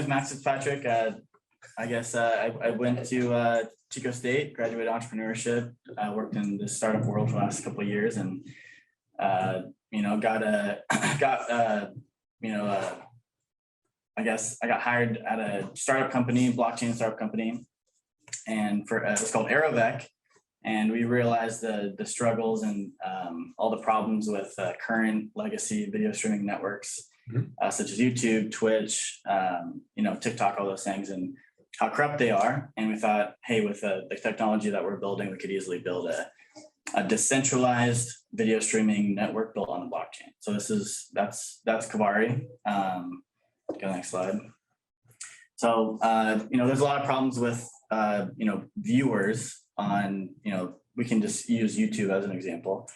Max Fitzpatrick. I guess I went to Chico State, graduated entrepreneurship, worked in the startup world for the last couple of years, and I guess I got hired at a startup company, blockchain startup company, and it's called Aerovec. And we realized the struggles and all the problems with current legacy video streaming networks, such as YouTube, Twitch, TikTok, all those things, and how corrupt they are. And we thought, hey, with the technology that we're building, we could easily build a decentralized video streaming network built on the blockchain. So that's Kavarii. Go to the next slide. So there's a lot of problems with viewers on, we can just use YouTube as an example.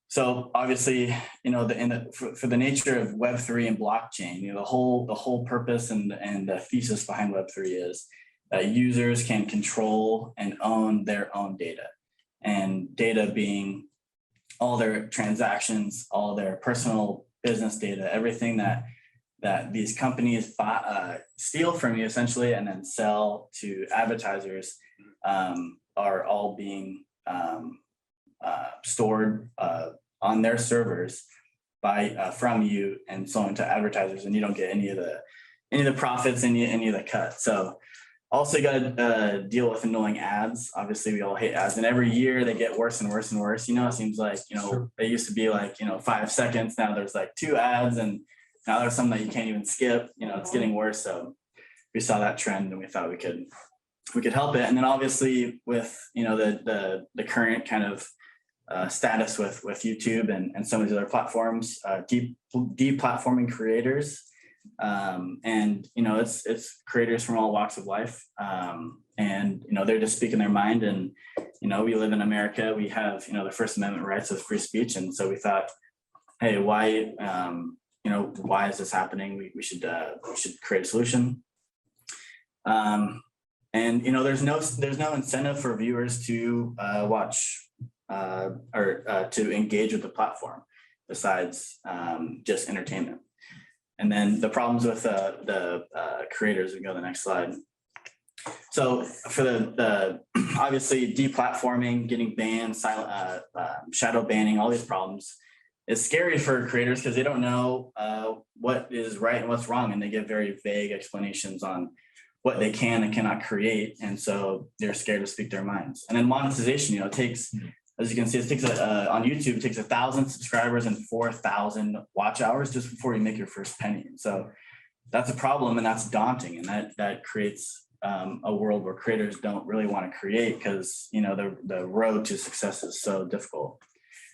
So obviously, for the nature of Web3 and blockchain, the whole purpose and the thesis behind Web3 is that users can control and own their own data, and data being all their transactions, all their personal business data, everything that these companies steal from you essentially and then sell to advertisers are all being stored on their servers from you and sold to advertisers, and you don't get any of the profits, any of the cut. So also you got to deal with annoying ads. Obviously we all hate ads, and every year they get worse and worse and worse. It seems like Sure. They used to be like 5 seconds. Now there's like 2 ads, and now there's some that you can't even skip. It's getting worse. So we saw that trend and we thought we could help it. And then obviously with the current kind of status with YouTube and some of these other platforms, deplatforming creators, and it's creators from all walks of life, and they're just speaking their mind. And we live in America. We have the First Amendment rights of free speech, and so we thought, hey, why is this happening? We should create a solution. And there's no incentive for viewers to watch or to engage with the platform besides just entertainment. And then the problems with the creators, we go to the next slide. So for the obviously deplatforming, getting banned, shadow banning, all these problems is scary for creators because they don't know what is right and what's wrong, and they give very vague explanations on what they can and cannot create, and so they're scared to speak their minds. And then monetization, it takes, as you can see, on YouTube, it takes 1,000 subscribers and 4,000 watch hours just before you make your first penny. And so that's a problem, and that's daunting, and that creates a world where creators don't really want to create because the road to success is so difficult.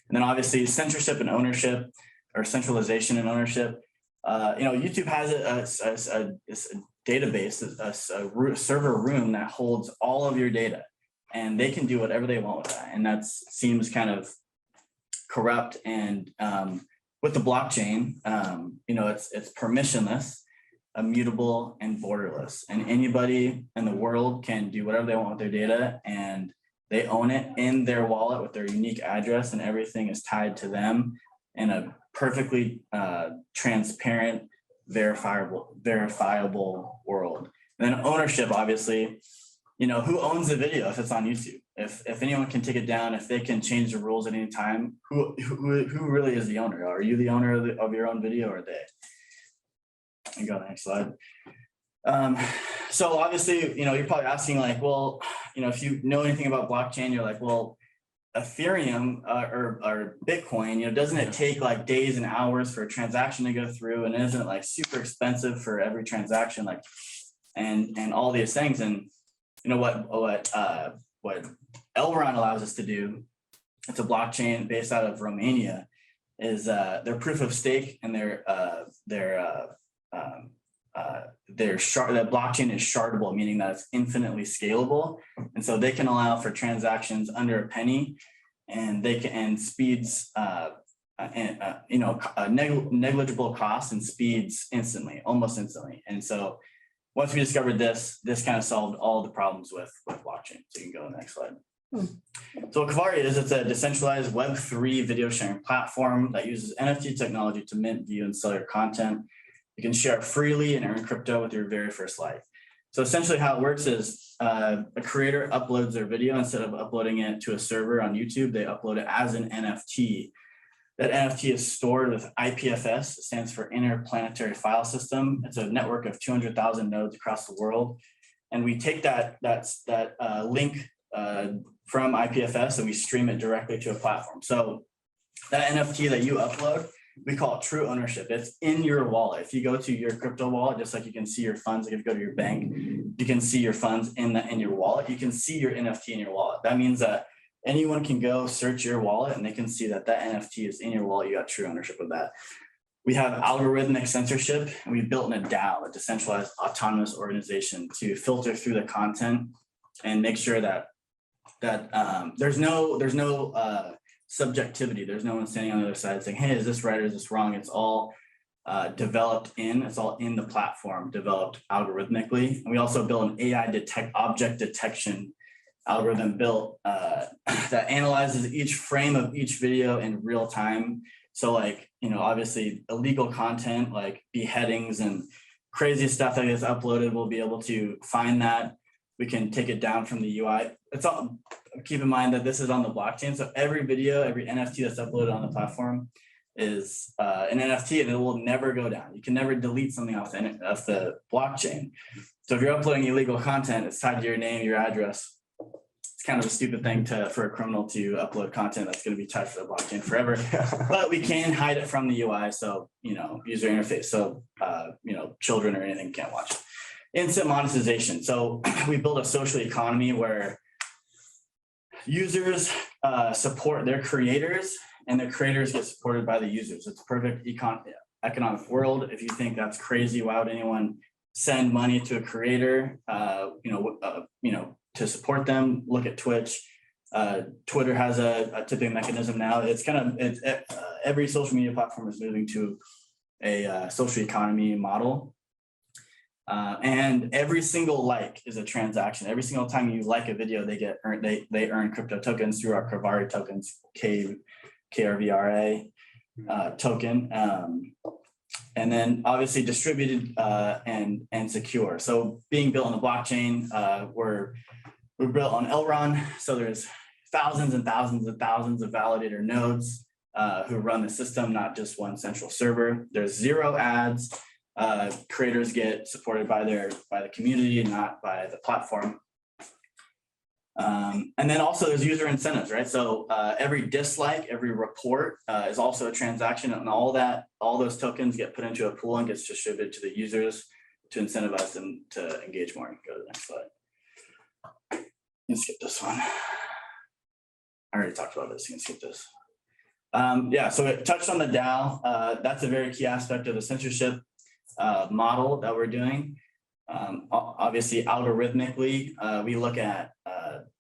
And then obviously censorship and ownership, or centralization and ownership. YouTube has a database, a server room that holds all of your data, and they can do whatever they want with that. And that seems kind of corrupt. And with the blockchain, it's permissionless, immutable, and borderless. And anybody in the world can do whatever they want with their data, and they own it in their wallet with their unique address, and everything is tied to them in a perfectly transparent, verifiable world. And then ownership, obviously, who owns the video if it's on YouTube? If anyone can take it down, if they can change the rules at any time, who really is the owner? Are you the owner of your own video, or are they? And go to the next slide. So obviously, you're probably asking like, well, if you know anything about blockchain, you're like, well, Ethereum or Bitcoin, doesn't it take like days and hours for a transaction to go through, and isn't it like super expensive for every transaction, like, and all these things? And what Elrond allows us to do, it's a blockchain based out of Romania, is their proof of stake and the blockchain is shardable, meaning that it's infinitely scalable, and so they can allow for transactions under a penny, and speeds negligible costs and speeds almost instantly. And so once we discovered this kind of solved all the problems with blockchain. So you can go to the next slide. So what Kavarii is, it's a decentralized Web3 video sharing platform that uses NFT technology to mint, view, and sell your content. You can share freely and earn crypto with your very first like. So essentially how it works is a creator uploads their video. Instead of uploading it to a server on YouTube, they upload it as an NFT. That NFT is stored with IPFS. It stands for Interplanetary File System. It's a network of 200,000 nodes across the world. And we take that link from IPFS and we stream it directly to a platform. So that NFT that you upload, we call it true ownership. It's in your wallet. If you go to your crypto wallet, just like you can see your funds, like if you go to your bank, you can see your funds in your wallet. You can see your NFT in your wallet. That means that anyone can go search your wallet and they can see that that NFT is in your wallet. You got true ownership of that. We have algorithmic censorship, and we've built in a DAO, a decentralized autonomous organization, to filter through the content and make sure that there's no subjectivity. There's no one standing on the other side saying, hey, is this right or is this wrong? It's all it's all in the platform, developed algorithmically. And we also built an AI object detection algorithm built that analyzes each frame of each video in real time. So like, obviously illegal content like beheadings and crazy stuff that gets uploaded, we'll be able to find that. We can take it down from the UI. It's all, keep in mind that this is on the blockchain. So every video, every NFT that's uploaded on the platform is an NFT, and it will never go down. You can never delete something off the blockchain. So if you're uploading illegal content, it's tied to your name, your address. It's kind of a stupid thing for a criminal to upload content that's going to be tied to the blockchain forever. But we can hide it from the UI. So, user interface. So, children or anything can't watch it. Instant monetization. So we build a social economy where users support their creators and the creators get supported by the users. It's a perfect economic world. If you think that's crazy, why would anyone send money to a creator, to support them? Look at Twitch. Twitter has a tipping mechanism now. It's every social media platform is moving to a social economy model. And every single like is a transaction. Every single time you like a video, they earn crypto tokens through our Kavarii tokens, KRVRA token. And then obviously distributed and secure. So being built on the blockchain, we're built on Elrond. So there's thousands and thousands and thousands of validator nodes who run the system, not just one central server. There's zero ads. Creators get supported by the community, not by the platform. And then also there's user incentives, right? So every dislike, every report is also a transaction, and all those tokens get put into a pool and gets distributed to the users to incentivize them to engage more. Go to the next slide. You can skip this one. I already talked about this. You can skip this. So it touched on the DAO. That's a very key aspect of the censorship model that we're doing. Obviously, algorithmically, we look at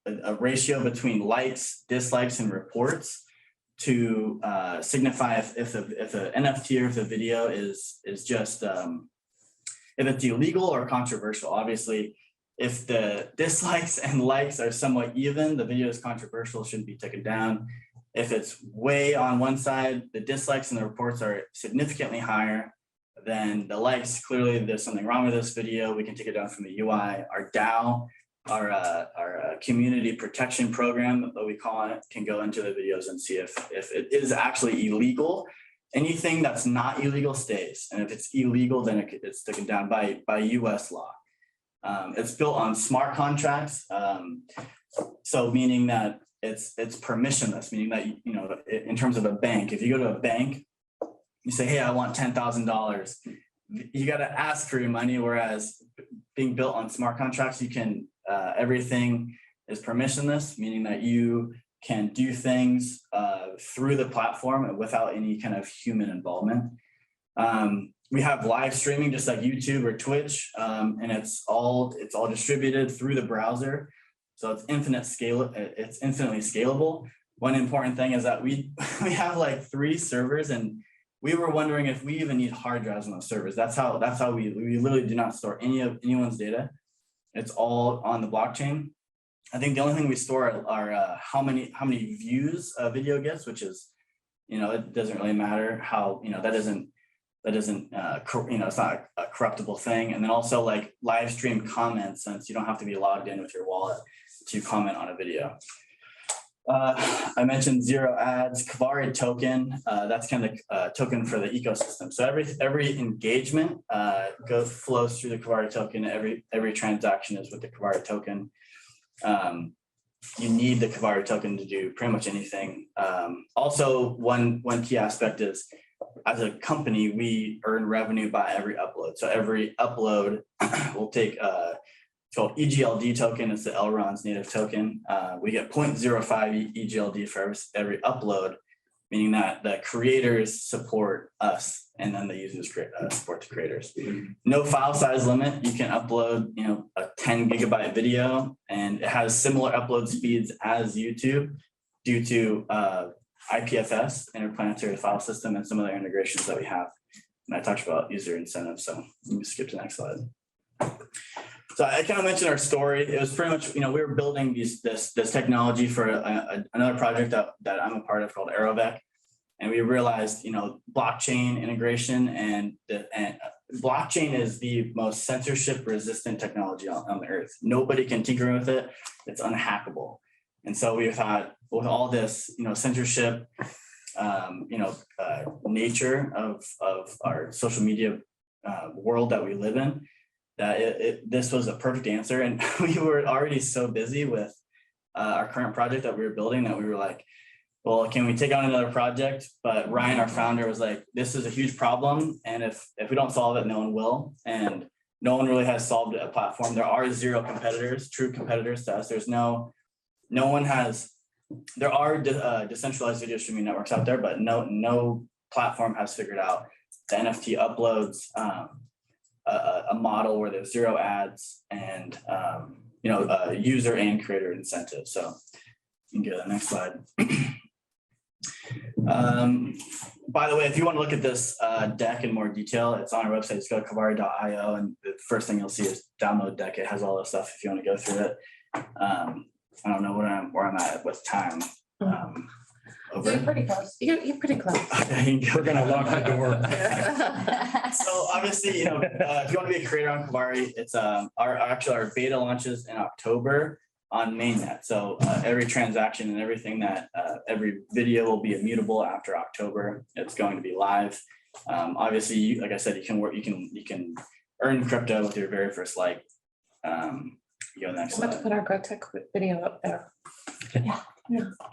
a ratio between likes, dislikes, and reports to signify if an NFT or if a video is just if it's illegal or controversial. Obviously, if the dislikes and likes are somewhat even, the video is controversial, shouldn't be taken down. If it's way on one side, the dislikes and the reports are significantly higher than the likes. Clearly, there's something wrong with this video. We can take it down from the UI. Our DAO, our community protection program, that we call it, can go into the videos and see if it is actually illegal. Anything that's not illegal stays, and if it's illegal, then it's taken down by US law. It's built on smart contracts, so meaning that it's permissionless, meaning that in terms of a bank, if you go to a bank, you say, hey, I want $10,000. You got to ask for your money. Whereas being built on smart contracts, you can, everything is permissionless, meaning that you can do things through the platform without any kind of human involvement. We have live streaming just like YouTube or Twitch, and it's all distributed through the browser. So it's infinitely scalable. One important thing is that we have like 3 servers, and we were wondering if we even need hard drives on those servers. That's how we literally do not store anyone's data. It's all on the blockchain. I think the only thing we store are how many views a video gets, which is, it doesn't really matter how, that doesn't that isn't, it's not a corruptible thing. And then also like live stream comments, since you don't have to be logged in with your wallet to comment on a video. I mentioned zero ads, Kavarii token. That's kind of the token for the ecosystem. So every engagement flows through the Kavarii token. Every transaction is with the Kavarii token. You need the Kavarii token to do pretty much anything. Also, one key aspect is, as a company, we earn revenue by every upload. So every upload will take it's called EGLD token. It's the Elrond's native token. We get 0.05 EGLD for every upload, meaning that the creators support us and then the users support the creators. No file size limit. You can upload, a 10 gigabyte video, and it has similar upload speeds as YouTube due to IPFS, interplanetary file system, and some other integrations that we have. And I talked about user incentives, so let me skip to the next slide. So I kind of mentioned our story. It was pretty much, we were building this technology for another project that I'm a part of called Aerovec. And we realized, blockchain integration and blockchain is the most censorship resistant technology on the earth. Nobody can tinker with it. It's unhackable. And so we thought, with all this, censorship, nature of our social media world that we live in, that this was a perfect answer. And we were already so busy with our current project that we were building that we were like, well, can we take on another project? But Ryan, our founder, was like, this is a huge problem. And if we don't solve it, no one will. And no one really has solved a platform. There are zero competitors, true competitors to us. There are decentralized video streaming networks out there, but no platform has figured out the NFT uploads, a model where there's zero ads and user and creator incentives. So you can go to the next slide. By the way, if you want to look at this deck in more detail, it's on our website. Just go to kavarii.io, and the first thing you'll see is download deck. It has all this stuff if you want to go through it. I don't know where I'm at with time. You're pretty close. You're pretty close. We're gonna lock the door. So obviously, if you want to be a creator on Kavarii, it's our beta launches in October on mainnet. So every transaction and everything every video will be immutable after October. It's going to be live. Obviously, like I said, you can earn crypto with your very first like. Go to the next I'm about to slide. put our GrowTech video up there. Yeah.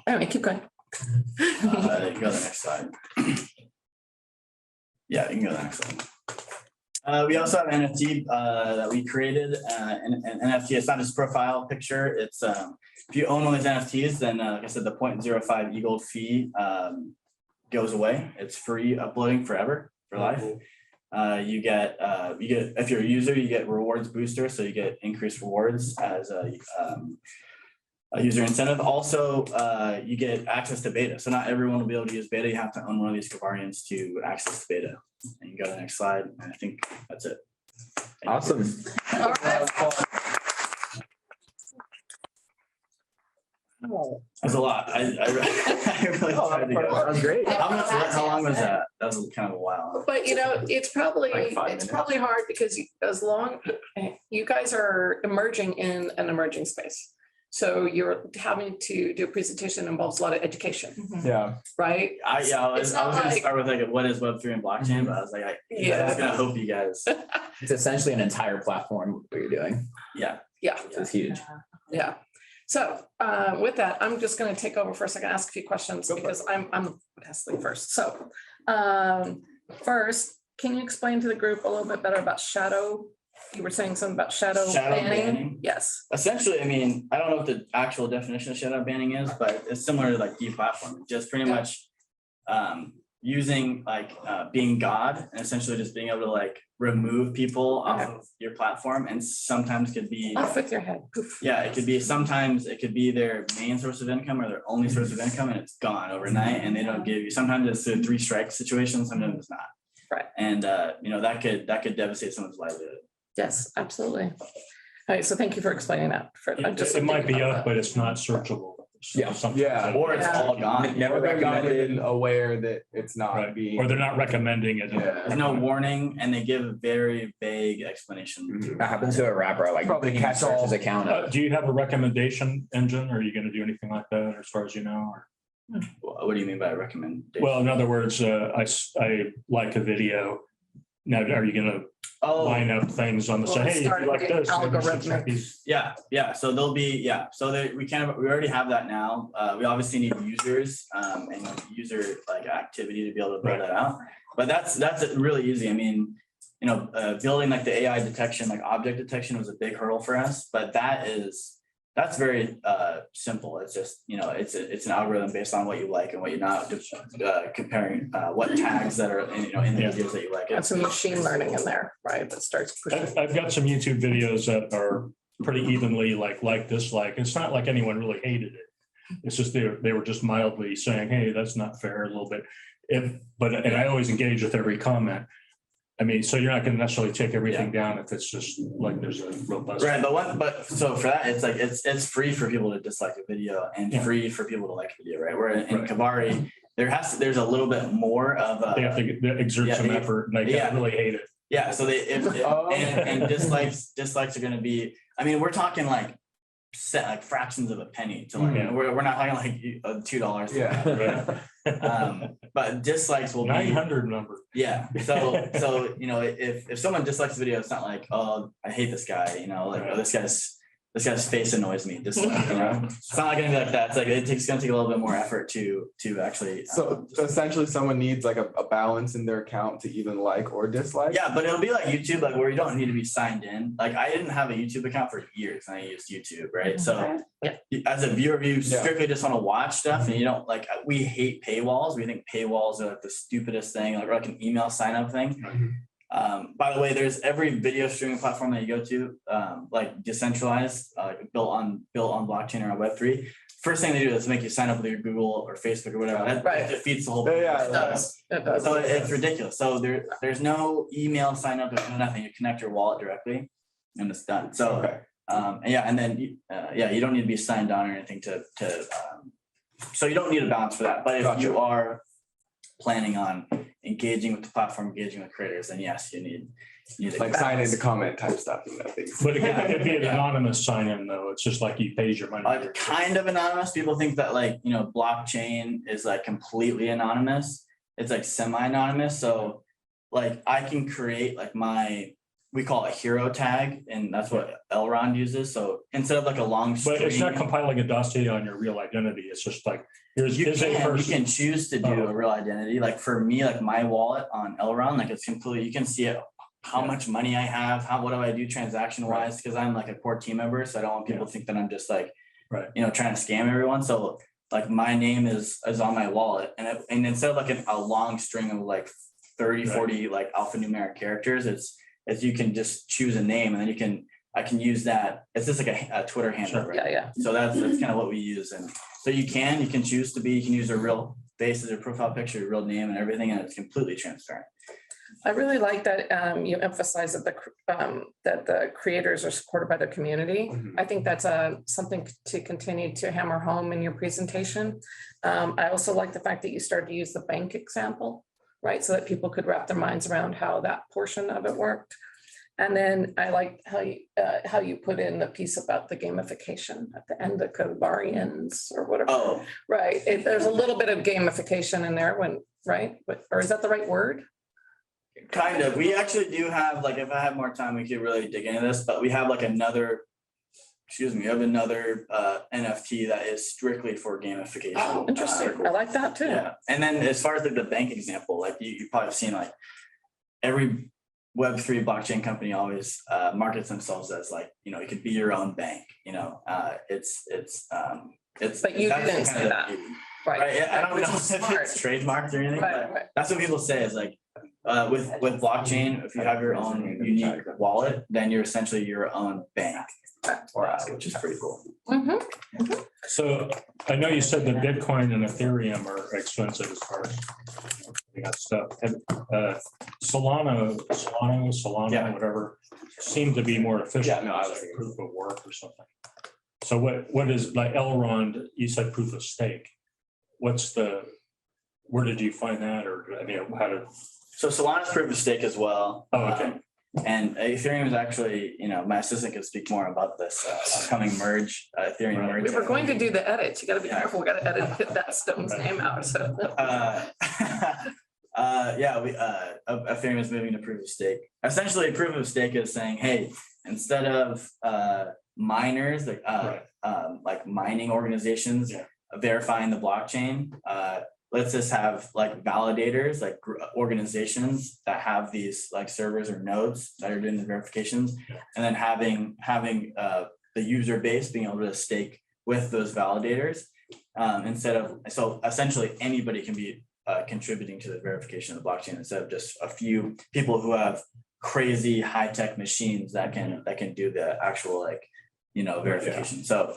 Anyway, keep going. You can go to the next slide. Yeah, you can go to the next slide. We also have NFT that we created. An NFT, it's not just profile picture. It's if you own one of these NFTs, then like I said, the 0.05 e-gold fee goes away. It's free uploading forever for life. You get if you're a user, you get rewards booster, so you get increased rewards as a user incentive. Also, you get access to beta. So not everyone will be able to use beta. You have to own one of these Kavarians to access beta. And you can go to the next slide. And I think that's it. Awesome. All right. There's a lot. I really tried to go. That was great. How long was that? That was kind of a while. But it's probably Like 5 minutes. hard because you guys are emerging in an emerging space. So you're having to do a presentation that involves a lot of education, Yeah. right? I was It's not going to like- start with like what is Web3 and blockchain, but I was like, I was going to hope you guys. It's essentially an entire platform what you're doing. Yeah. Yeah. It's huge. Yeah. So with that, I'm just going to take over for a second, ask a few questions because I'm asking first. So first, can you explain to the group a little bit better about shadow? You were saying something about shadow banning. Yes. Essentially, I mean, I don't know what the actual definition of shadow banning is, but it's similar to like deplatforming, just pretty much using like being God and essentially just being able to like remove people off of your platform, and sometimes could be Off with your head. Poof. yeah, it could be sometimes it could be their main source of income or their only source of income, and it's gone overnight, and they don't give you. Sometimes it's a 3 strike situation, sometimes it's not. Right. And that could devastate someone's livelihood. Yes, absolutely. All right, so thank you for explaining that. It might be up, but it's not searchable. Yeah. Something. Yeah. Or it's all gone. Never Or they're not recommended. even aware that it's not Right. being. Or they're not recommending it. Yeah. There's no warning and they give a very vague explanation. That happens to a rapper, like Probably he catch search all. his account. Do you have a recommendation engine? Are you going to do anything like that as far as you know? Or? What do you mean by recommendation? Well, in other words, I like a video. Now, are you going to line up things on the Well, say, hey, if start you like with this, maybe you should check algorithmic. these. Yeah. So there'll be, so we already have that now. We obviously need users and user like activity to be able to build that out. But that's really easy. I mean, building like the AI detection, like object detection was a big hurdle for us, but that's very simple. It's just, it's an algorithm based on what you like and what you're not, comparing what tags that are in the Yeah. videos that you like. And some machine learning in there, right, that starts pushing. I've got some YouTube videos that are pretty evenly like, dislike. It's not like anyone really hated it. It's just they were just mildly saying, hey, that's not fair a little bit. And I always engage with every comment. I mean, so you're not going to necessarily take everything down if it's just like there's a robust. Right, but so for that, it's like it's free for people to dislike a video and free for people to like a video, right? Where in Kavarii, there's a little bit more of They have to exert some effort and they really hate it. Yeah, so and dislikes are going to be. I mean, we're talking like fractions of a penny to like. We're not talking like $2. Yeah. But dislikes will be 900 number. Yeah. So if someone dislikes the video, it's not like, oh, I hate this guy, like, oh, this guy's face annoys me. Dislike, It's not gonna be like that. It's like it's gonna take a little bit more effort to actually. So essentially someone needs like a balance in their account to even like or dislike. Yeah, but it'll be like YouTube, like where you don't need to be signed in. Like I didn't have a YouTube account for years and I used YouTube, right? So as a viewer, you strictly just want to watch stuff and you don't like, we hate paywalls. We think paywalls are like the stupidest thing, like an email sign up thing. By the way, there's every video streaming platform that you go to, like decentralized, built on blockchain or on Web3. First thing they do is make you sign up with your Google or Facebook or whatever. That defeats the whole. Yeah, It does. So it's ridiculous. So there's no email sign up. There's nothing. You connect your wallet directly, and it's done. So and then you don't need to be signed on or anything to. So you don't need a balance for that. But if you are planning on engaging with the platform, engaging with creators, then yes, you need like sign in to comment type stuff. But it'd be an anonymous sign in though. It's just like you pays your money. Kind of anonymous. People think that blockchain is like completely anonymous. It's like semi-anonymous. So like I can create like we call it a hero tag, and that's what Elrond uses. So instead of like a long string, but it's not compiling a dossier on your real identity. It's just like here's a person. You can choose to do a real identity. Like for me, like my wallet on Elrond, like it's completely, you can see it, how much money I have, what do I do transaction wise, because I'm like a core team member. So I don't want people to think that I'm just like, trying to scam everyone. So like my name is on my wallet, and instead of like a long string of like 30, 40 like alphanumeric characters, it's you can just choose a name and then I can use that. It's just like a Twitter handle, right? Yeah. So that's kind of what we use. And so you can choose to be, you can use your real face as your profile picture, your real name and everything, and it's completely transparent. I really like that you emphasize that the creators are supported by their community. I think that's something to continue to hammer home in your presentation. I also like the fact that you started to use the bank example, right? So that people could wrap their minds around how that portion of it worked. And then I like how you put in the piece about the gamification at the end, the Kavarians or whatever. Oh, right. There's a little bit of gamification in there or is that the right word? Kind of. We actually do have, like, if I had more time, we could really dig into this, but we have like another NFT that is strictly for gamification. Oh, interesting. I like that too. Yeah. And then as far as like the bank example, like you probably have seen like every Web3 blockchain company always markets themselves as like, it could be your own bank, it's But you didn't say that. Right. I don't know if it's trademarked or anything, but that's what people say is like, with blockchain, if you have your own unique wallet, then you're essentially your own bank, which is pretty cool. So I know you said that Bitcoin and Ethereum are expensive as far as we got stuff. Solana, whatever, seem to be more efficient. Yeah, no, I as a proof of work or something. So what is like Elrond, you said proof of stake. Where did you find that, or I mean, how did? So Solana's proof of stake as well. Oh, okay. And Ethereum is actually, my assistant can speak more about this upcoming merge, Ethereum Right. merge. We were going to do the edits. You gotta be Yeah. careful. We gotta edit that Stone's name out, so. Ethereum is moving to proof of stake. Essentially, proof of stake is saying, hey, instead of miners, like mining organizations Yeah. verifying the blockchain, let's just have like validators, like organizations that have these like servers or nodes that are doing the verifications, and then having the user base being able to stake with those validators, so essentially anybody can be contributing to the verification of the blockchain instead of just a few people who have crazy high-tech machines that can do the actual verification. So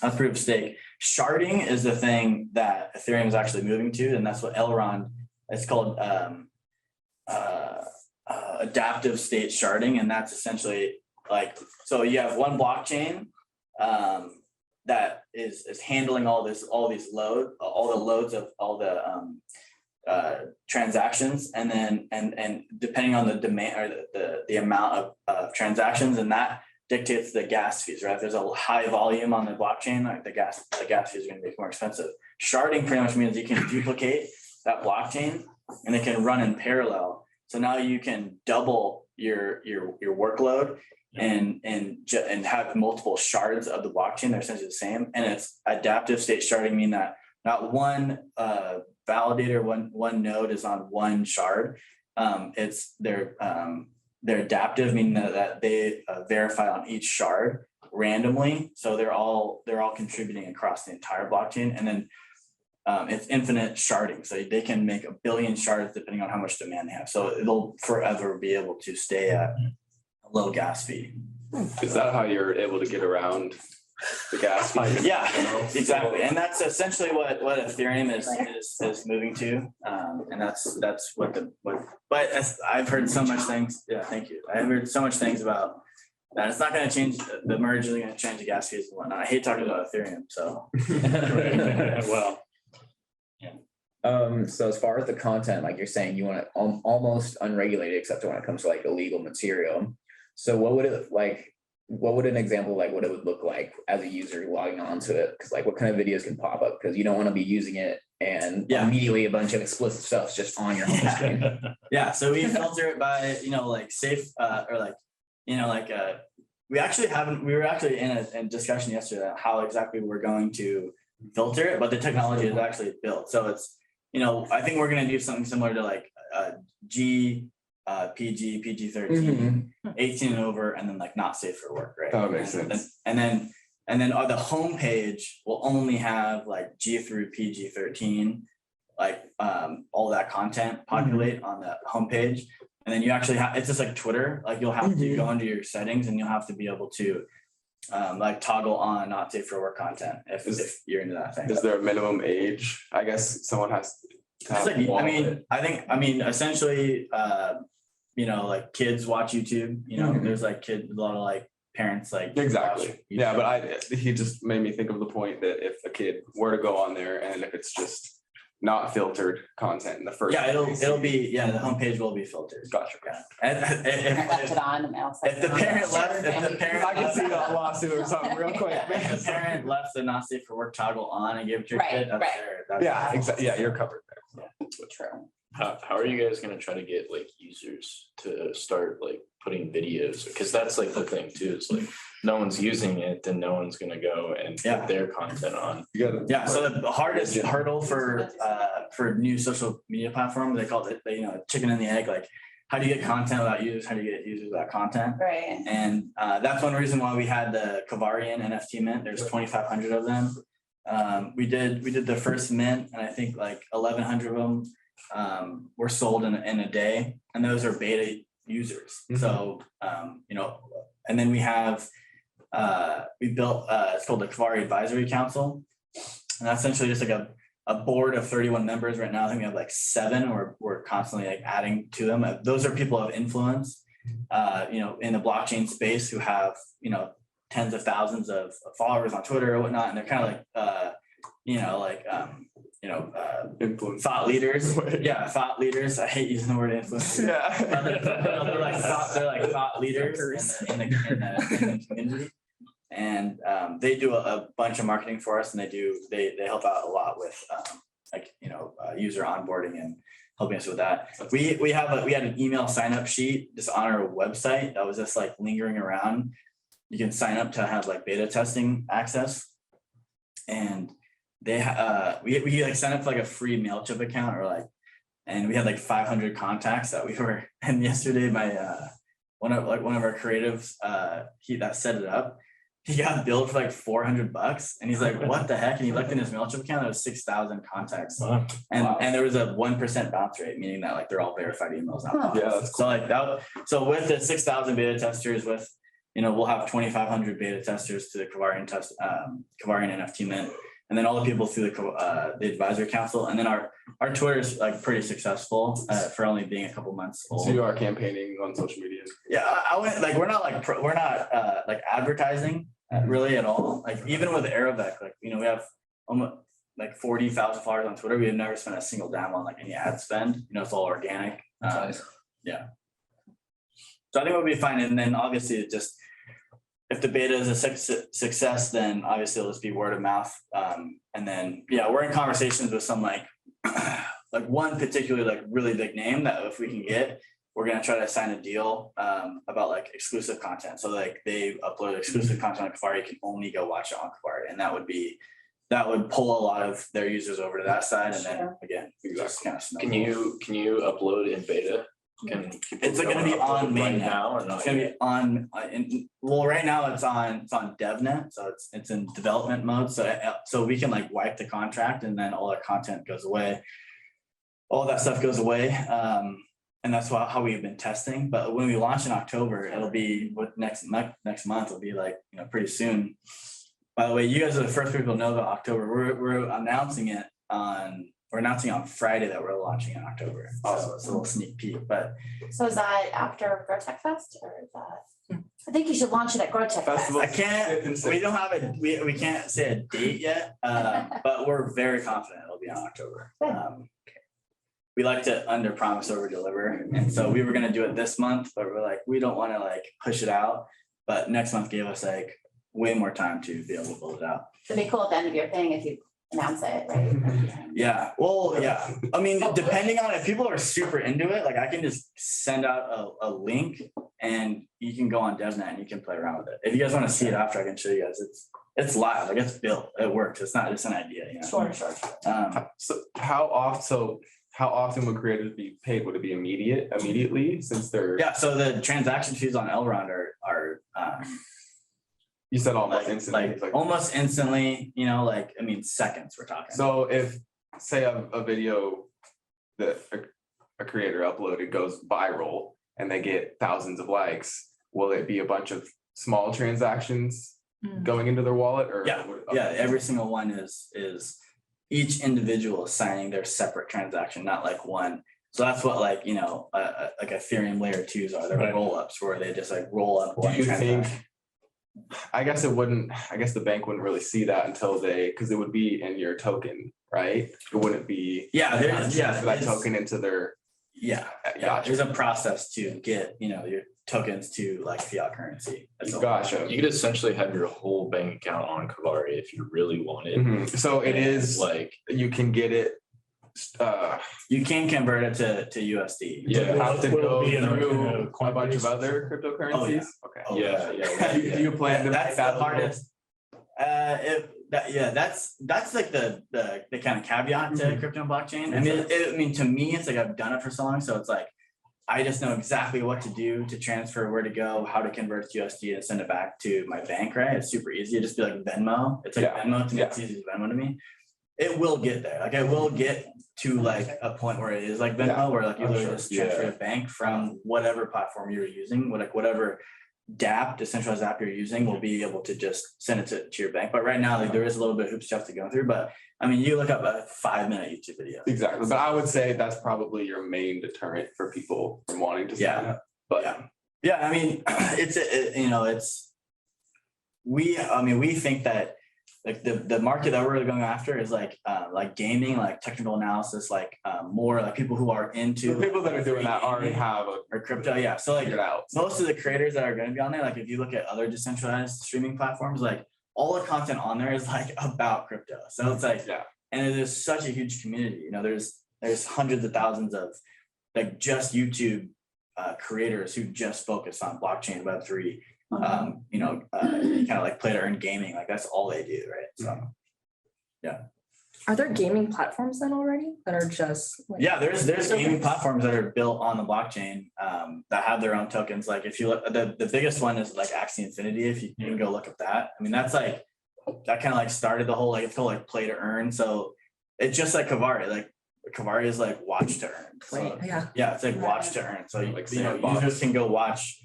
that's proof of stake. Sharding is the thing that Ethereum is actually moving to, and that's what Elrond, it's called adaptive state sharding. And that's essentially so you have one blockchain that is handling all the loads of all the transactions, and then and depending on the demand or the amount of transactions, and that dictates the gas fees, right? If there's a high volume on the blockchain, like the gas fees are going to be more expensive. Sharding pretty much means you can duplicate that blockchain and it can run in parallel. So now you can double your workload and have multiple shards of the blockchain. They're essentially the same. And it's adaptive state sharding, meaning that not one validator, one node is on one shard. They're adaptive, meaning that they verify on each shard randomly. So they're all contributing across the entire blockchain. And then it's infinite sharding. So they can make 1 billion shards depending on how much demand they have. So it'll forever be able to stay at a low gas fee. Is that how you're able to get around the gas fee? Yeah, exactly. And that's essentially what Ethereum is moving to. And that's but I've heard so much things. Yeah, thank you. I've heard so much things about that. It's not going to change, the merge isn't going to change the gas fees and whatnot. I hate talking about Ethereum, so. Well, So as far as the content, like you're saying, you want it almost unregulated, except when it comes to like illegal material. So what would an example like what it would look like as a user logging onto it? Because like what kind of videos can pop up? Because you don't want to be using it and immediately a bunch of explicit stuff's just on your home screen. Yeah, so we filter it by safe we were actually in a discussion yesterday on how exactly we're going to filter it, but the technology is actually built. So it's I think we're going to do something similar to like PG-13, 18 and over, and then like not safe for work, right? That makes sense. And then the homepage will only have like G through PG-13, like all that content populate on the homepage. And then you actually have, it's just like Twitter, like you'll have to go into your settings and you'll have to be able to like toggle on not safe for work content if you're into that thing. Is there a minimum age? I guess someone has to have essentially like kids watch YouTube, there's like a lot of like parents like exactly. Yeah, but he just made me think of the point that if a kid were to go on there and if it's just not filtered content in the first it'll be the homepage will be filtered. Gotcha. If the parent left, I can see that lawsuit or something real quick. If the parent left the not safe for work toggle on and gave it to your kid, that's exactly. Yeah, you're covered there. True. How are you guys gonna try to get like users to start like putting videos? Because that's like the thing too, is like no one's using it, then no one's gonna go and put their content on. So the hardest hurdle for new social media platforms, they call it chicken and the egg. Like, how do you get content without users? How do you get users without content? Right. And that's one reason why we had the Kavarii NFT mint. There's 2,500 of them. We did the first mint, and I think like 1,100 of them were sold in a day, and those are beta users. So and then we have we built it's called the Kavarii Advisory Council, and that's essentially just like a board of 31 members right now. I think we have like 7, or we're constantly like adding to them. Those are people of influence in the blockchain space who have tens of thousands of followers on Twitter or whatnot, and they're kind of like, Influence. thought leaders. Yeah, thought leaders. I hate using the word influence. Yeah. They're like thought leaders in the community. And they do a bunch of marketing for us, and they help out a lot with user onboarding and helping us with that. We had an email sign up sheet just on our website that was just like lingering around. You can sign up to have like beta testing access, and we like signed up for like a free MailChimp account and we had like 500 contacts that we were. And yesterday, my one of our creatives, that set it up, he got billed for like $400, and he's like, "What the heck?" And he looked in his MailChimp account, there was 6,000 contacts, Wow. and there was a 1% bounce rate, meaning that like they're all verified emails. Not Yeah, that's so like that. So with the 6,000 beta testers, we'll have 2,500 beta testers to the Kavarii NFT Mint, and then all the people through the advisory council, and then our Twitter is like pretty successful for only being a couple months old. So you are campaigning on social media. Yeah, I went like we're not like advertising really at all. Like even with Aerovec, like we have almost like 40,000 followers on Twitter. We have never spent a single dime on like any ad spend. It's all organic. Yeah. So I think we'll be fine. And then obviously it just, if the beta is a success, then obviously it'll just be word of mouth. And then, we're in conversations with some like one particular like really big name that if we can get, we're going to try to sign a deal about like exclusive content. So like they upload exclusive content on Kavarii, you can only go watch it on Kavarii. And that would pull a lot of their users over to that side. And then again, just kind of Can you upload in beta? It's going to be on main now or not? It's going to be on, right now it's on DevNet. So it's in development mode. So we can like wipe the contract, and then all our content goes away. All that stuff goes away. And that's how we've been testing. But when we launch in October, it'll be next month will be like, pretty soon. By the way, you guys are the first people to know about October. We're announcing on Friday that we're launching in October. So it's a little sneak peek, but. So is that after GrowTech Fest or is that? I think you should launch it at GrowTech Fest. Festival. I can't, we don't have we can't say a date yet, but we're very confident it'll be on October. We like to under promise over deliver. And so we were going to do it this month, but we're like, we don't want to like push it out. But next month gave us like way more time to be able to build it out. It'd be cool at the end of your thing if you announce it, right? Yeah. Well, yeah. I mean, depending on if people are super into it, like I can just send out a link and you can go on DevNet and you can play around with it. If you guys want to see it after, I can show you guys. It's live, like it's built, it works. It's not just an idea. Sure. So how often would creators be paid? Would it be immediately since they're? Yeah. So the transaction fees on Elrond are You said almost instantly. like almost instantly, seconds we're talking. So if, say a video that a creator uploaded goes viral and they get thousands of likes, will it be a bunch of small transactions going into their wallet or? Yeah, every single one is each individual is signing their separate transaction, not like one. So that's what like Ethereum layer 2s are. They're Right. roll-ups where they just like roll up one Do you think, transaction. I guess the bank wouldn't really see that until because it would be in your token, right? It wouldn't be. For that token into their. Yeah. Gotcha. There's a process to get, your tokens to like fiat currency. Gotcha. You could essentially have your whole bank account on Kavarii if you really wanted. Mhm. So it is like you can get it. You can convert it to USD. Yeah. You have to Will it go be in through a a bunch of Coinbase? other cryptocurrencies. Okay. Yeah. Do you plan to That's make that the hardest. That's like the kind of caveat to crypto and blockchain. I mean, to me, it's like I've done it for so long, so it's like I just know exactly what to do to transfer, where to go, how to convert to USD and send it back to my bank. Right? It's super easy. It'd just be like Venmo. It's like Venmo to me. It's easy as Venmo to me. It will get there. Like I will get to like a point where it is like Venmo, where like you literally just transfer a bank from whatever platform you're using, whatever DApp, decentralized app you're using, will be able to just send it to your bank. But right now, like there is a little bit of hoops you have to go through. But I mean, you look up a 5-minute YouTube video. Exactly. But I would say that's probably your main deterrent for people from wanting to sign up. But Yeah. I mean, it's we think that like the market that we're really going after is like gaming, like technical analysis, like more like people who are into The people that are doing that already have or crypto. Yeah. So like figured out. most of the creators that are going to be on there, like if you look at other decentralized streaming platforms, like all the content on there is like about crypto. So it's like, Yeah. and there's such a huge community, you know, there's hundreds of thousands of like just YouTube creators who just focus on blockchain, Web3, you know, kind of like play to earn gaming, like that's all they do, right? So Are there gaming platforms then already that are just? like- yeah, there's Okay. gaming platforms that are built on the blockchain that have their own tokens. Like if you look, the biggest one is like Axie Infinity. If you can go look at that, I mean that's like that kind of like started the whole like it's called like play to earn. So it's just like Kavarii. Like Kavarii is like watch to earn. So, Yeah. yeah, it's like watch to earn. So Like you know, sandbox. users can go watch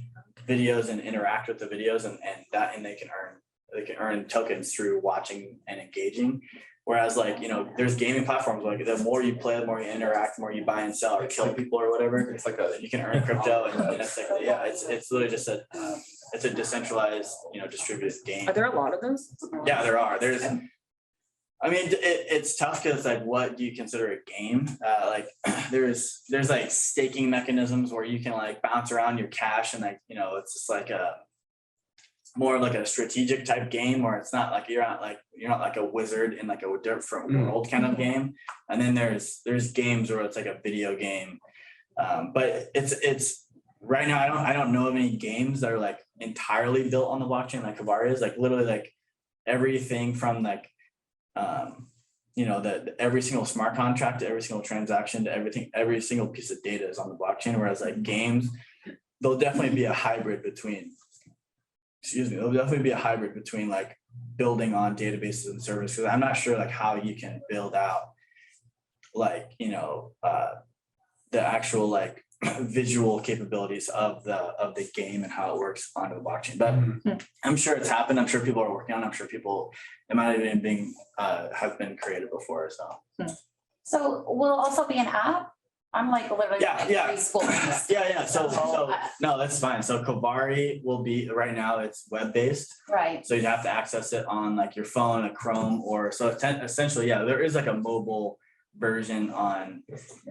videos and interact with the videos and they can earn tokens through watching and engaging. Whereas like, you know, there's gaming platforms, like the more you play, the more you interact, the more you buy and sell or kill people or whatever. It's like a, You can earn crypto and it's like, yeah, it's literally just it's a decentralized, you know, distributed game. Are there a lot of those? Yeah, there are. I mean, it's tough because like, what do you consider a game? Like, there's like staking mechanisms where you can like bounce around your cash and like, you know, it's just like more like a strategic type game where it's not like you're not like a wizard in like a different world kind of game. And then there's games where it's like a video game, but it's right now I don't know of any games that are like entirely built on the blockchain like Kavarii is. Like literally like everything from like you know every single smart contract to every single transaction to every single piece of data is on the blockchain. Whereas like games, there'll definitely be a hybrid between. There'll definitely be a hybrid between like building on databases and servers because I'm not sure like how you can build out like, you know, the actual like visual capabilities of the game and how it works onto the blockchain. But I'm sure it's happened. I'm sure people are working on it. I'm sure it might have even have been created before. So will it also be an app? I'm like literally. Yeah, like yeah. preschool. Yeah. So no, that's fine. So Kavarii will be right now it's web-based. Right, So you'd have to access it on like your phone, a Chrome, or so essentially, yeah, there is like a mobile version on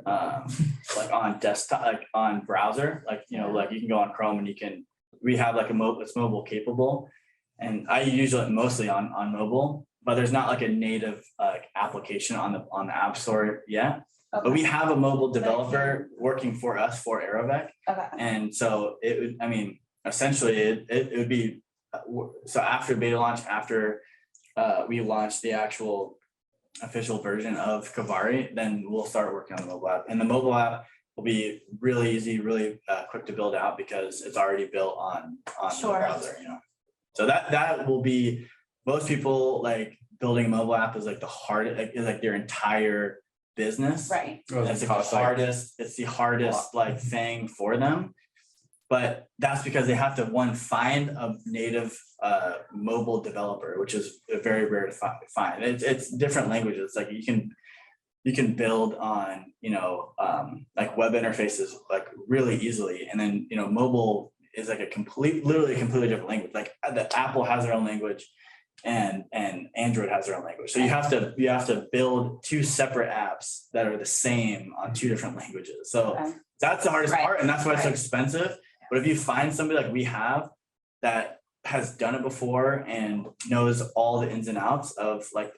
like on desktop, like on browser, like, you know, like you can go on Chrome and we have like it's mobile capable. And I use it mostly on mobile, but there's not like a native application on the App Store yet. But we have a mobile developer working for us for Aerovec. okay, And so it would, I mean, essentially it would be, so after beta launch, after we launch the actual official version of Kavarii, then we'll start working on the mobile app. And the mobile app will be really easy, really quick to build out because it's already built on the Sure. browser, you know. So that will be, most people like building a mobile app is like the hardest, is like their entire business. right, That's it's the hardest like thing for them. But that's because they have to find a native mobile developer, which is very rare to find. It's different languages. Like you can build on, you know, like web interfaces like really easily. And then, you know, mobile is like literally a completely different language. Like the Apple has their own language and Android has their own language. So you have to build two separate apps that are the same on two different languages. So Okay. that's the hardest Right. part. And that's why it's so Right. expensive. But if you find somebody like we have that has done it before and knows all the ins and outs of like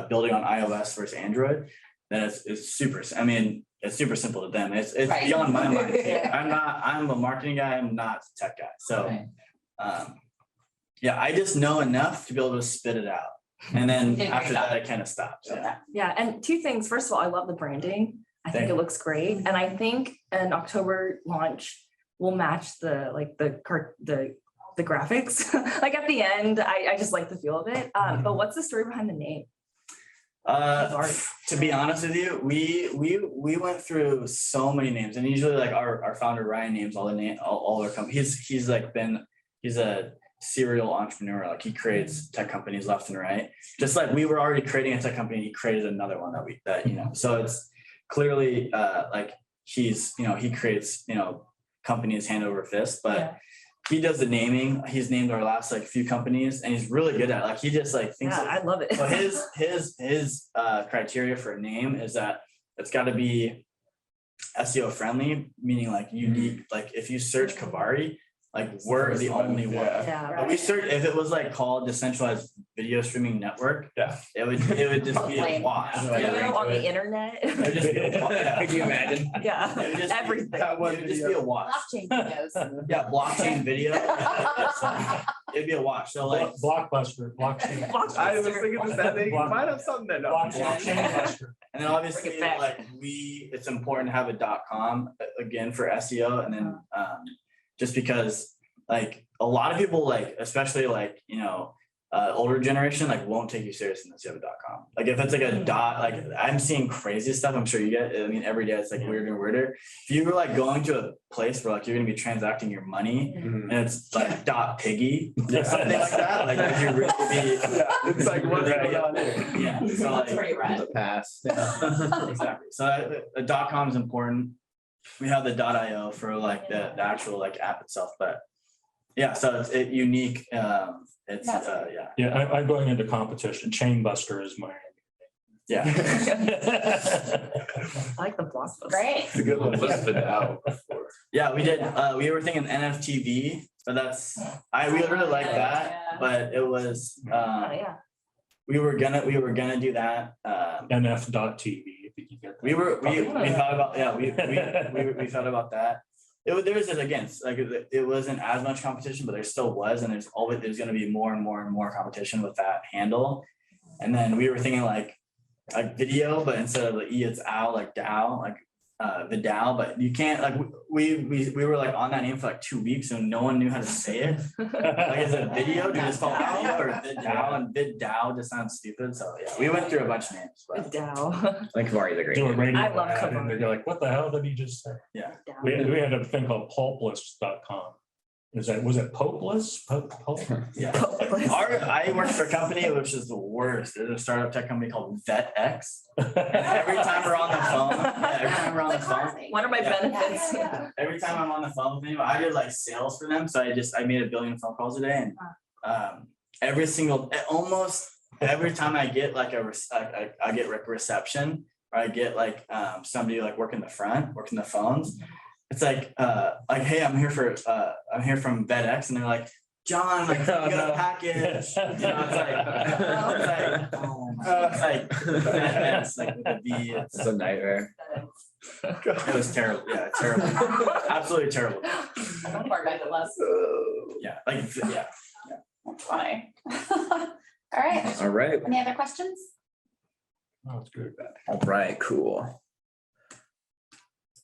building on iOS versus Android, then it's super, I mean, it's super simple to them. It's Right. beyond my mind. I'm a marketing guy. I'm not a tech guy. So, Right. yeah, I just know enough to be able to spit it out. And then You did a great after that, job. it kind of stops. Yeah. Okay. Yeah, and two things. First of all, I love the branding. I think Thank it you. looks great. And I think an October launch will match the graphics. Like at the end, I just like the feel of it. But what's the story behind the name? To be honest with you, we went through so many names, and usually like our founder Ryan names all our companies. He's a serial entrepreneur. Like he creates tech companies left and right. Just like we were already creating a tech company, he created another one that you know. So it's clearly like he creates, you know, companies hand over fist. But he does the naming. He's named our last like few companies and he's really good at it. Like he just like thinks. Yeah, Like, I love it. so his criteria for a name is that it's got to be SEO friendly, meaning like unique. Like if you search Kavarii, like we're the only one. Yeah. But we search if it was like called decentralized video streaming network. Yeah. it would just be a Lame. wash. Yeah. You know, on It the internet. would just be a wash. Yeah. Could you imagine? Yeah, It would just be- everything. It would just be a wash. Blockchain videos. Yeah, blockchain video. It'd be a wash. So like, Blockbuster, blockchain. I was thinking the same thing. You might have something that. Blockchain. and then obviously Bring it back. like it's important to have a .com again for SEO, and then just because like a lot of people like, especially like, you know, older generation like won't take you serious unless you have a .com. Like if it's like a dot, like I'm seeing crazy stuff. I'm sure you get. I mean, every day it's like weirder and weirder. If you were like going to a place where like you're gonna be transacting your money Mhm. and it's like .piggy or Yeah. something like that, like would you really be? Yeah, it's like what's going on here? Yeah. So That's like, pretty rad. The past. exactly. So a .com is important. We have the .io for like the actual like app itself, but yeah, so it's unique. It's yeah. Yeah, I'm going into competition. Chainbuster is my. Yeah. I like the blockbuster. Great. It's a good one. What's the DAO before? Yeah, we did. We were thinking NFTV, but we really like that, Yeah. but it was Oh, yeah. we were gonna do that. NF.TV. If you can get that. We thought about we thought about that. There was again like it wasn't as much competition, but there still was, and there's going to be more and more and more competition with that handle. And then we were thinking like video, but instead of the E, it's owl, like DAO, like the DAO. But you can't like we were like on that name for like 2 weeks, and no one knew how to say it. Like is it video? Do you just call it video or vid DAO? And vid DAO just sounds stupid. So yeah, we went through a bunch of names, but Dow. I think Kavarii is a great Do a name. radio I love ad, and Kavarii. they're like, what the hell did he just say? yeah. We had a thing called pulpless.com. Was it popeless? Yeah. I worked for a company which is the worst. There's a startup tech company called VetX. And every time we're on the phone, One of my Yeah. benefits. every time I'm on the phone with them, I did like sales for them. So I made 1 billion phone calls a day, and almost every time I get like I get reception, or I get like somebody like working the phones. It's like hey, I'm here from VetX, and they're like, John, like, you got a package. You know, it's like with a V. It's a nightmare. It was terrible. Yeah, terrible. Absolutely terrible. One part I less. Yeah, like yeah. That's funny. All right. All right. Any other questions? Oh, it's good. All right, cool.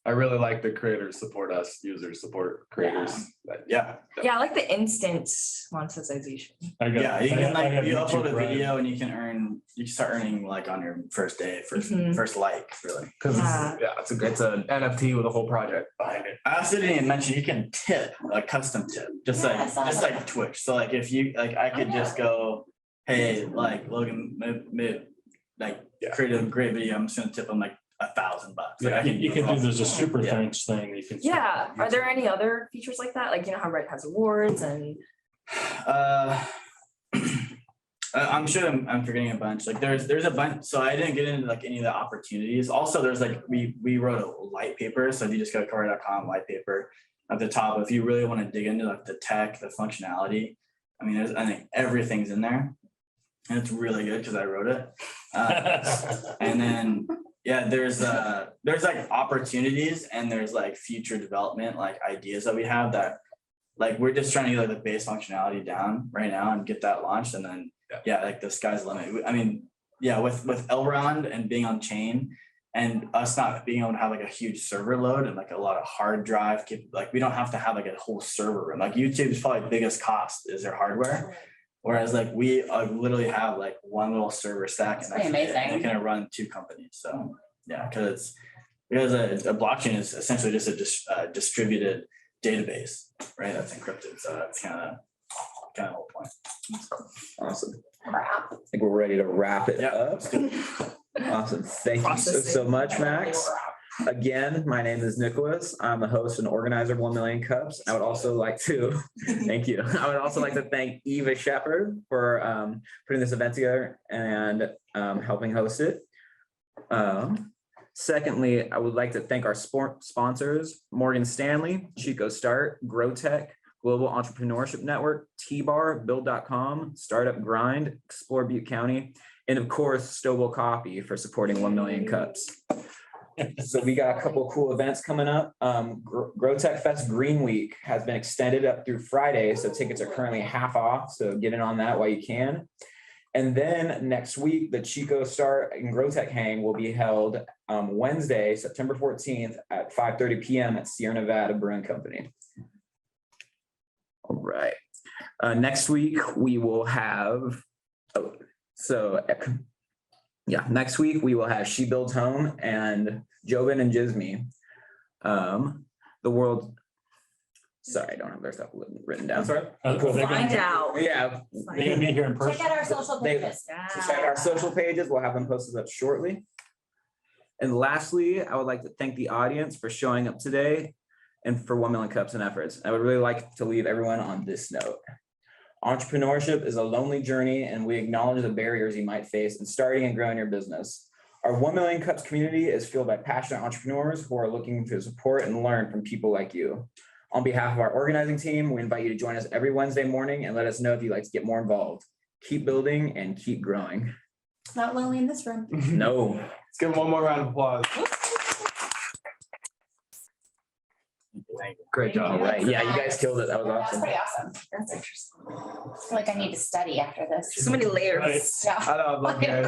I really like the creators support us, users support creators. Yeah. Yeah, I like the instant monetization. Yeah, you can I like have you YouTube upload a Red. video and you can start earning like on your first day, Mhm. first like, really. Cause Yeah. it's an NFT with a whole project behind it. I also didn't even mention you can tip, like custom tip, just Yeah, I saw like that. Twitch. So like if you like I could Oh, yeah. just go, hey, like Logan create a great video, I'm just gonna tip him like $1,000. Like, I You can do, there's a super Yeah. thanks thing. You can. Yeah, are there any other features like that? Like, you know how Red has awards and I'm sure I'm forgetting a bunch. Like there's a bunch. So I didn't get into like any of the opportunities. Also, there's like we wrote a white paper. So if you just go to Kavarii.com white paper at the top, if you really want to dig into like the tech, the functionality, I think everything's in there, and it's really good because I wrote it. And then yeah, there's like opportunities and there's like future development like ideas that we have that like we're just trying to get like the base functionality down right now and get that launched, and then yeah, like the sky's the limit. I mean, yeah, with Elrond and being on chain and us not being able to have like a huge server load and like a lot of hard drive, like we don't have to have like a whole server room. Like YouTube's probably biggest cost is their hardware. Whereas like we literally have like one little server stack and That's pretty it. And amazing. it can run 2 companies. So yeah, because a blockchain is essentially just a distributed database, right? That's encrypted. So that's kind of the whole point. Awesome. Crap. I think we're ready to wrap it Yeah. up. Awesome. Thank you so much, Max. Again, my name is Nicholas. I'm the host and organizer of 1 Million Cups. I would also like to, thank you. I would also like to thank Eva Shepherd for putting this event together and helping host it. Secondly, I would like to thank our sponsors, Morgan Stanley, Chico Start, GrowTech, Global Entrepreneurship Network, T-Bar, Build.com, Startup Grind, Explore Butte County, and of course, Stovall Coffee for supporting 1 Million Cups. So we got a couple of cool events coming up. GrowTech Fest Green Week has been extended up through Friday, so tickets are currently half off, so get in on that while you can. And then next week, the Chico Start and GrowTech Hang will be held Wednesday, September 14th at 5:30 p.m. at Sierra Nevada Brewing Company. All right. Next week, we will have, next week we will have She Builds Home and Jobin and Jisme. The world, sorry, I don't have their stuff written down. Sorry. Are they gonna- Find out. Yeah. They gonna be here in Check person? out our social pages. So check our social pages. We'll have them posted up shortly. And lastly, I would like to thank the audience for showing up today and for 1 Million Cups and Efforts. I would really like to leave everyone on this note. Entrepreneurship is a lonely journey, and we acknowledge the barriers you might face in starting and growing your business. Our 1 Million Cups community is fueled by passionate entrepreneurs who are looking to support and learn from people like you. On behalf of our organizing team, we invite you to join us every Wednesday morning and let us know if you'd like to get more involved. Keep building and keep growing. It's not lonely in this room. No. Let's give them one more round of applause. Great job. All right. Yeah, you guys killed it. That was That's awesome. pretty awesome. That's interesting. I feel like I need to study after this. So many layers. Right. Yeah. I love you guys.